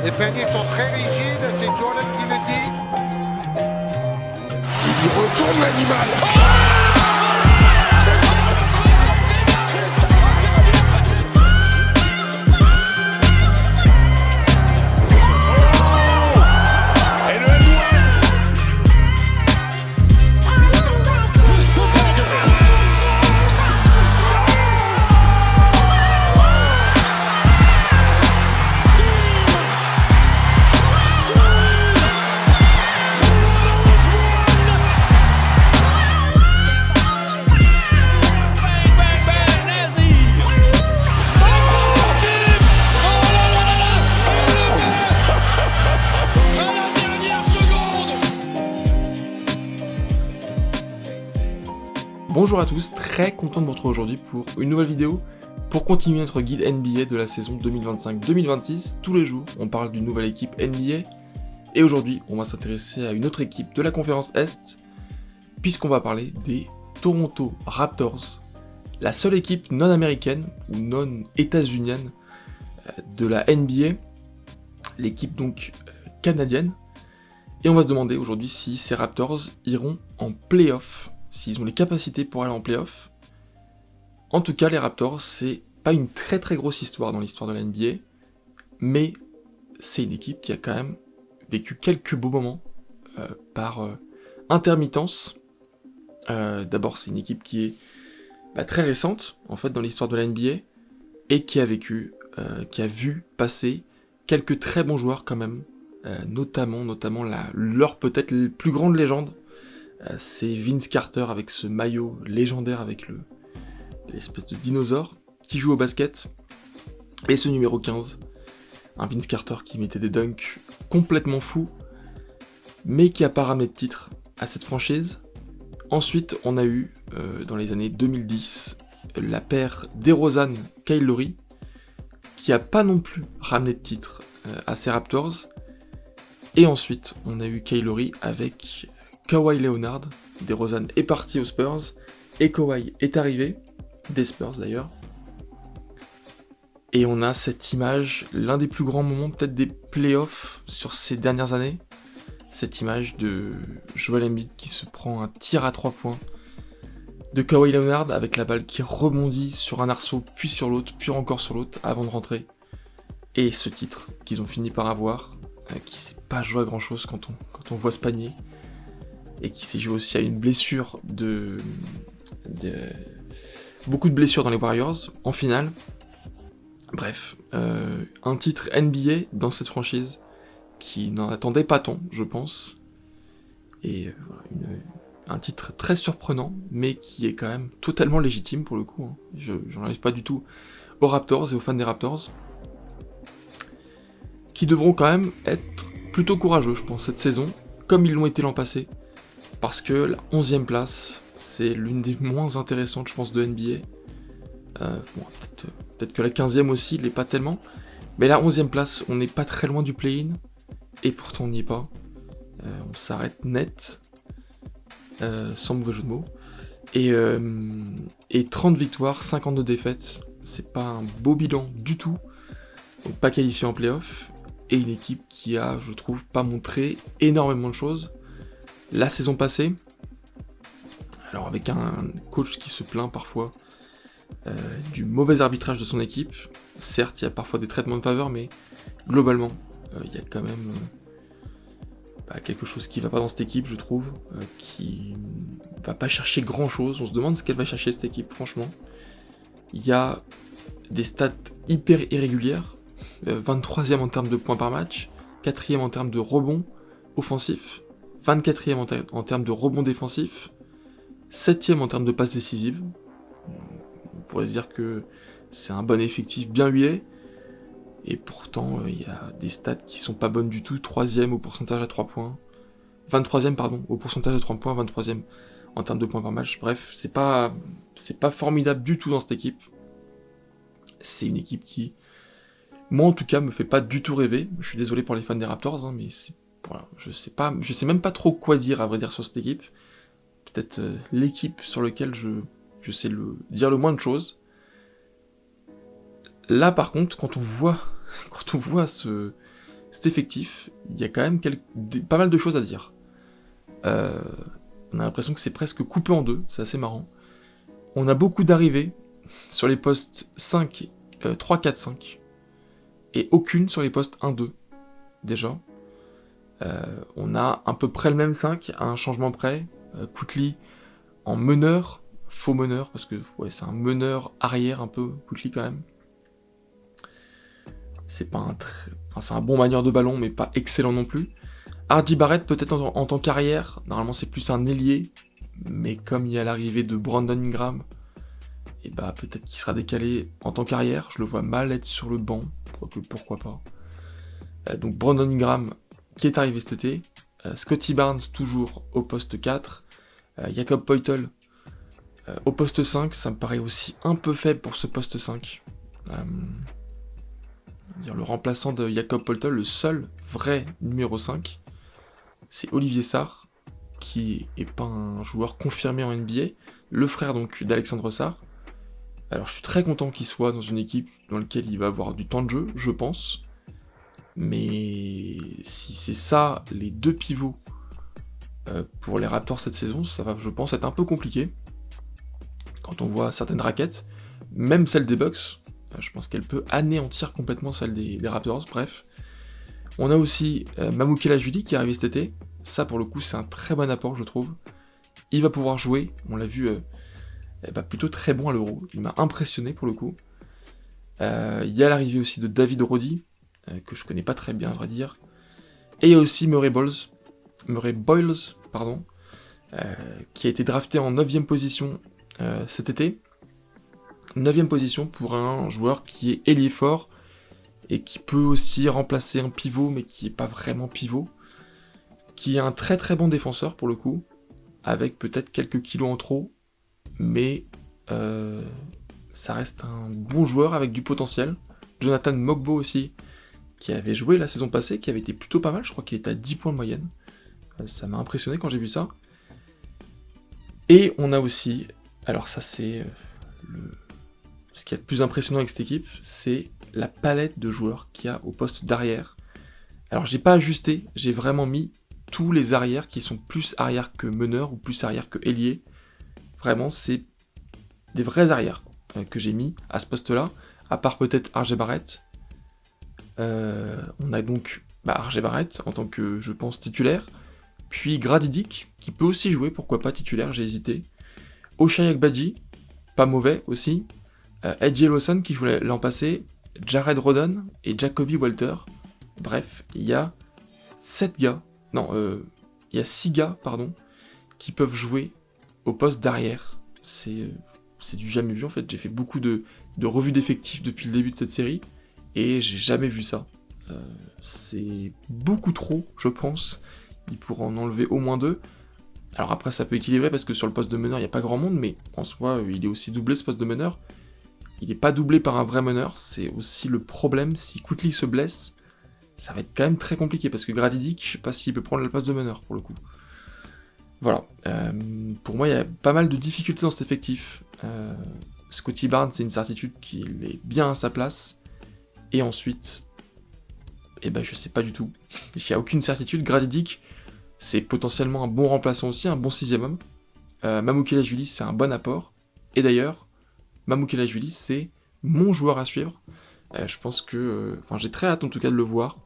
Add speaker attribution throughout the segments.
Speaker 1: Les paniers sont très rigides, c'est Jordan qui le dit.
Speaker 2: Il retourne l'animal.
Speaker 3: Bonjour à tous, très content de vous retrouver aujourd'hui pour une nouvelle vidéo pour continuer notre guide NBA de la saison 2025-2026. Tous les jours, on parle d'une nouvelle équipe NBA et aujourd'hui, on va s'intéresser à une autre équipe de la conférence Est puisqu'on va parler des Toronto Raptors, la seule équipe non américaine ou non états-unienne de la NBA, l'équipe donc canadienne. Et on va se demander aujourd'hui si ces Raptors iront en play-off, s'ils ont les capacités pour aller en play-off. En tout cas, les Raptors, c'est pas une très très grosse histoire dans l'histoire de la NBA, mais c'est une équipe qui a quand même vécu quelques beaux moments par intermittence. D'abord, c'est une équipe qui est très récente, en fait, dans l'histoire de la NBA, et qui a vu passer quelques très bons joueurs quand même, notamment leur peut-être les plus grandes légendes. C'est Vince Carter avec ce maillot légendaire avec l'espèce de dinosaure qui joue au basket, et ce numéro 15, un Vince Carter qui mettait des dunks complètement fous, mais qui a pas ramené de titre à cette franchise. Ensuite, on a eu, dans les années 2010, la paire DeRozan-Kyle Lowry, qui a pas non plus ramené de titre à ces Raptors. Et ensuite, on a eu Kyle Lowry avec Kawhi Leonard. DeRozan est parti aux Spurs, et Kawhi est arrivé, des Spurs d'ailleurs. Et on a cette image, l'un des plus grands moments peut-être des playoffs sur ces dernières années, cette image de Joel Embiid qui se prend un tir à 3 points, de Kawhi Leonard avec la balle qui rebondit sur un arceau, puis sur l'autre, puis encore sur l'autre, avant de rentrer. Et ce titre qu'ils ont fini par avoir, qui s'est pas joué à grand chose quand on voit ce panier, et qui s'est joué aussi à une blessure beaucoup de blessures dans les Warriors, en finale. Bref, un titre NBA dans cette franchise qui n'en attendait pas tant, je pense. Et un titre très surprenant, mais qui est quand même totalement légitime pour le coup. J'en arrive pas du tout aux Raptors et aux fans des Raptors, qui devront quand même être plutôt courageux, je pense, cette saison, comme ils l'ont été l'an passé. Parce que la 11e place, c'est l'une des moins intéressantes, je pense, de NBA. Peut-être que la 15e aussi, il l'est pas tellement. Mais la 11e place, on n'est pas très loin du play-in. Et pourtant, on n'y est pas. On s'arrête net. Sans mauvais jeu de mots. Et 30 victoires, 52 défaites. C'est pas un beau bilan du tout. Donc pas qualifié en play-off. Et une équipe qui a, je trouve, pas montré énormément de choses la saison passée. Alors avec un coach qui se plaint parfois du mauvais arbitrage de son équipe. Certes, il y a parfois des traitements de faveur, mais globalement, il y a quand même quelque chose qui va pas dans cette équipe, je trouve, qui va pas chercher grand chose. On se demande ce qu'elle va chercher, cette équipe, franchement. Il y a des stats hyper irrégulières, 23e en termes de points par match, 4e en termes de rebonds offensifs, 24e en termes de rebonds défensifs, 7e en termes de passes décisives. On pourrait se dire que c'est un bon effectif bien huilé, et pourtant il y a des stats qui sont pas bonnes du tout. 3e au pourcentage à 3 points, 23e au pourcentage à 3 points, 23e en termes de points par match. Bref, c'est pas formidable du tout dans cette équipe. C'est une équipe qui, moi en tout cas, me fait pas du tout rêver. Je suis désolé pour les fans des Raptors, mais voilà, je sais même pas trop quoi dire à vrai dire sur cette équipe. Peut-être l'équipe sur laquelle je sais dire le moins de choses. Là par contre, quand on voit cet effectif, il y a quand même pas mal de choses à dire. On a l'impression que c'est presque coupé en deux, c'est assez marrant. On a beaucoup d'arrivées sur les postes 5, 3, 4, 5, et aucune sur les postes 1, 2, déjà. On a à peu près le même 5, à un changement près. Quickley en meneur, faux meneur, parce que ouais, c'est un meneur arrière un peu, Quickley quand même. C'est pas c'est un bon manieur de ballon, mais pas excellent non plus. R.J. Barrett, peut-être en tant qu'arrière, normalement c'est plus un ailier, mais comme il y a l'arrivée de Brandon Ingram, et bah peut-être qu'il sera décalé en tant qu'arrière, je le vois mal être sur le banc, pourquoi pas. Donc Brandon Ingram qui est arrivé cet été, Scotty Barnes toujours au poste 4, Jacob Poeltl au poste 5, ça me paraît aussi un peu faible pour ce poste 5. Le remplaçant de Jacob Poeltl, le seul vrai numéro 5, c'est Olivier Sarr, qui est pas un joueur confirmé en NBA, le frère donc d'Alexandre Sarr. Alors je suis très content qu'il soit dans une équipe dans laquelle il va avoir du temps de jeu, je pense. Mais si c'est ça, les deux pivots pour les Raptors cette saison, ça va, je pense, être un peu compliqué. Quand on voit certaines raquettes, même celle des Bucks, je pense qu'elle peut anéantir complètement celle des Raptors, bref. On a aussi Mamou Kelajvili qui est arrivé cet été. Ça, pour le coup, c'est un très bon apport, je trouve. Il va pouvoir jouer, on l'a vu, plutôt très bon à l'Euro. Il m'a impressionné, pour le coup. Il y a l'arrivée aussi de David Roddy, que je connais pas très bien, à vrai dire. Et il y a aussi Murray Boyles, qui a été drafté en 9ème position cet été. 9ème position pour un joueur qui est ailier fort, et qui peut aussi remplacer un pivot, mais qui n'est pas vraiment pivot, qui est un très très bon défenseur pour le coup, avec peut-être quelques kilos en trop, mais ça reste un bon joueur avec du potentiel. Jonathan Mogbo aussi, qui avait joué la saison passée, qui avait été plutôt pas mal, je crois qu'il était à 10 points de moyenne. Ça m'a impressionné quand j'ai vu ça. Et on a aussi, alors ça c'est ce qui est le plus impressionnant avec cette équipe, c'est la palette de joueurs qu'il y a au poste d'arrière. Alors j'ai pas ajusté, j'ai vraiment mis tous les arrières qui sont plus arrière que meneurs ou plus arrière que ailier. Vraiment, c'est des vrais arrières que j'ai mis à ce poste-là, à part peut-être R.J. Barrett. On a donc R.J. Barrett en tant que, je pense, titulaire, puis Grady Dick, qui peut aussi jouer, pourquoi pas titulaire, j'ai hésité. Ochai Agbaji, pas mauvais aussi. Edgy Lawson qui jouait l'an passé, Jared Rodon et Jacoby Walter. Bref, il y a 6 gars, qui peuvent jouer au poste d'arrière. C'est du jamais vu en fait. J'ai fait beaucoup de revues d'effectifs depuis le début de cette série et j'ai jamais vu ça. C'est beaucoup trop, je pense. Il pourra en enlever au moins 2. Alors après, ça peut équilibrer parce que sur le poste de meneur, il n'y a pas grand monde, mais en soi, il est aussi doublé ce poste de meneur. Il n'est pas doublé par un vrai meneur, c'est aussi le problème. Si Quickley se blesse, ça va être quand même très compliqué parce que Grady Dick, je sais pas s'il peut prendre la place de meneur pour le coup. Voilà. Pour moi, il y a pas mal de difficultés dans cet effectif. Scotty Barnes, c'est une certitude qu'il est bien à sa place. Et ensuite, je sais pas du tout. Il n'y a aucune certitude. Grady Dick, c'est potentiellement un bon remplaçant aussi, un bon 6ème homme. Mamou Kelajvili, c'est un bon apport. Et d'ailleurs, Mamou Kelajvili, c'est mon joueur à suivre. Je pense que... j'ai très hâte en tout cas de le voir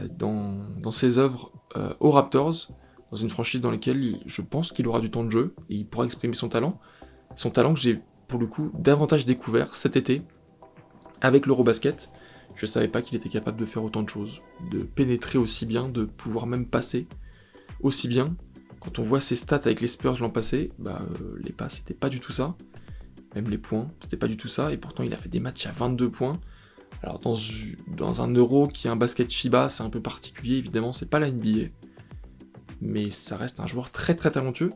Speaker 3: dans ses œuvres aux Raptors, dans une franchise dans laquelle je pense qu'il aura du temps de jeu et il pourra exprimer son talent. Son talent que j'ai pour le coup davantage découvert cet été avec l'Eurobasket. Je savais pas qu'il était capable de faire autant de choses, de pénétrer aussi bien, de pouvoir même passer aussi bien. Quand on voit ses stats avec les Spurs l'an passé, les passes c'était pas du tout ça. Même les points, c'était pas du tout ça, et pourtant il a fait des matchs à 22 points. Alors dans un Euro qui est un basket FIBA, c'est un peu particulier, évidemment, c'est pas la NBA. Mais ça reste un joueur très très talentueux,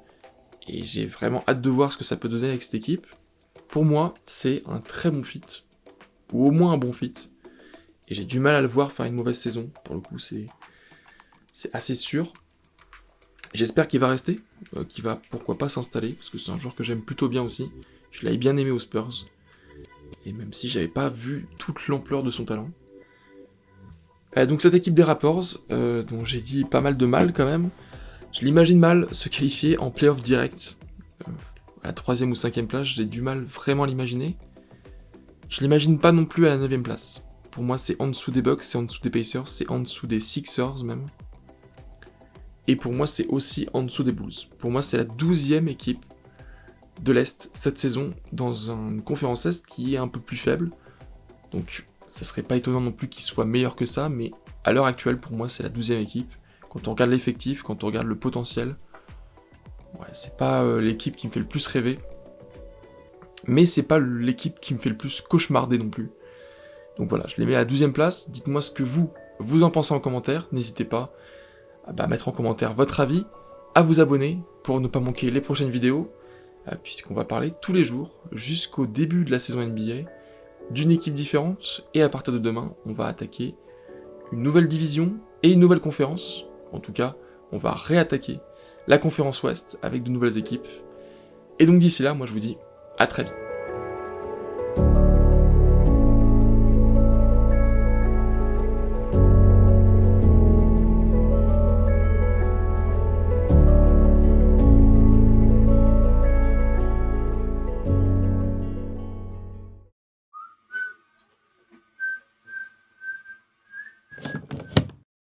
Speaker 3: et j'ai vraiment hâte de voir ce que ça peut donner avec cette équipe. Pour moi, c'est un très bon fit, ou au moins un bon fit, et j'ai du mal à le voir faire une mauvaise saison, pour le coup c'est assez sûr. J'espère qu'il va rester, qu'il va pourquoi pas s'installer, parce que c'est un joueur que j'aime plutôt bien aussi. Je l'avais bien aimé aux Spurs, et même si j'avais pas vu toute l'ampleur de son talent. Donc cette équipe des Raptors, dont j'ai dit pas mal de mal quand même, je l'imagine mal se qualifier en playoff direct. À la 3ème ou 5ème place, j'ai du mal vraiment à l'imaginer. Je l'imagine pas non plus à la 9ème place. Pour moi, c'est en dessous des Bucks, c'est en dessous des Pacers, c'est en dessous des Sixers même. Et pour moi, c'est aussi en dessous des Bulls. Pour moi, c'est la 12e équipe de l'Est cette saison, dans une conférence Est qui est un peu plus faible. Donc, ça serait pas étonnant non plus qu'il soit meilleur que ça, mais à l'heure actuelle, pour moi, c'est la 12e équipe. Quand on regarde l'effectif, quand on regarde le potentiel, ouais, c'est pas l'équipe qui me fait le plus rêver. Mais c'est pas l'équipe qui me fait le plus cauchemarder non plus. Donc voilà, je les mets à la 12e place. Dites-moi ce que vous en pensez en commentaire. N'hésitez pas à mettre en commentaire votre avis, à vous abonner pour ne pas manquer les prochaines vidéos, puisqu'on va parler tous les jours, jusqu'au début de la saison NBA, d'une équipe différente, et à partir de demain, on va attaquer une nouvelle division et une nouvelle conférence. En tout cas, on va réattaquer la conférence Ouest avec de nouvelles équipes. Et donc d'ici là, moi je vous dis à très vite.